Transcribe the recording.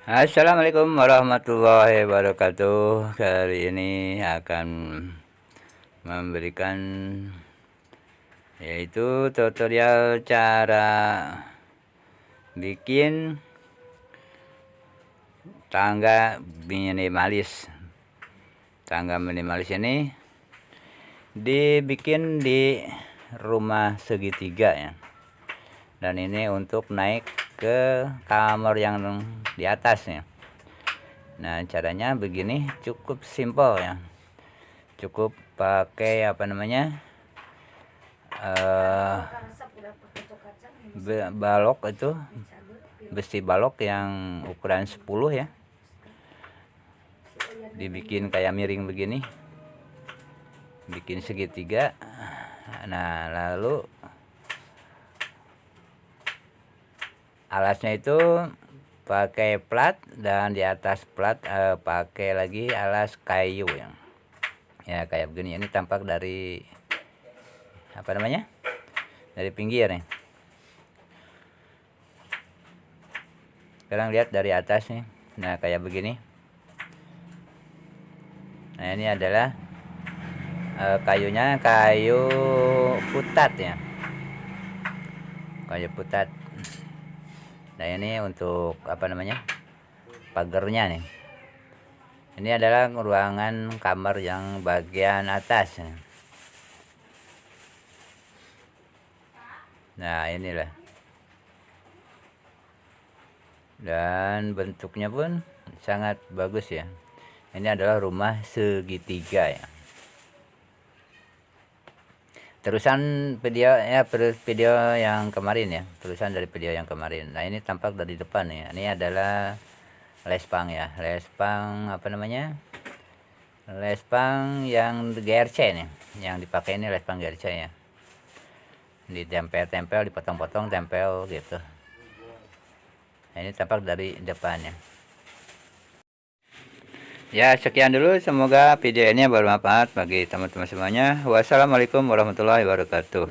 Assalamualaikum warahmatullahi wabarakatuh. Kali ini akan memberikan yaitu tutorial cara bikin tangga minimalis. Tangga minimalis ini dibikin di rumah segitiga ya. Dan ini untuk naik ke kamar yang di atasnya. Nah, caranya begini, cukup simpel ya. Cukup pakai balok itu, besi balok yang ukuran 10 ya. Dibikin kayak miring begini. Bikin segitiga. Nah, lalu alasnya itu pakai plat, dan di atas plat pakai lagi alas kayu yang ya kayak begini. Ini tampak dari dari pinggir nih. Sekarang lihat dari atas nih. Nah, kayak begini. Nah, ini adalah kayunya kayu putat ya, kayu putat. Nah, ini untuk pagernya nih. Ini adalah ruangan kamar yang bagian atas. Nah, inilah. Dan bentuknya pun sangat bagus ya. Ini adalah rumah segitiga ya. Terusan video yang kemarin ya, terusan dari video yang kemarin. Nah, ini tampak dari depan ya. Ini adalah lespang ya, lespang lespang yang GRC nih, yang dipakai ini lespang GRC ya. Ditempel-tempel, dipotong-potong, tempel gitu. Nah, ini tampak dari depannya. Ya, sekian dulu. Semoga video ini bermanfaat bagi teman-teman semuanya. Wassalamualaikum warahmatullahi wabarakatuh.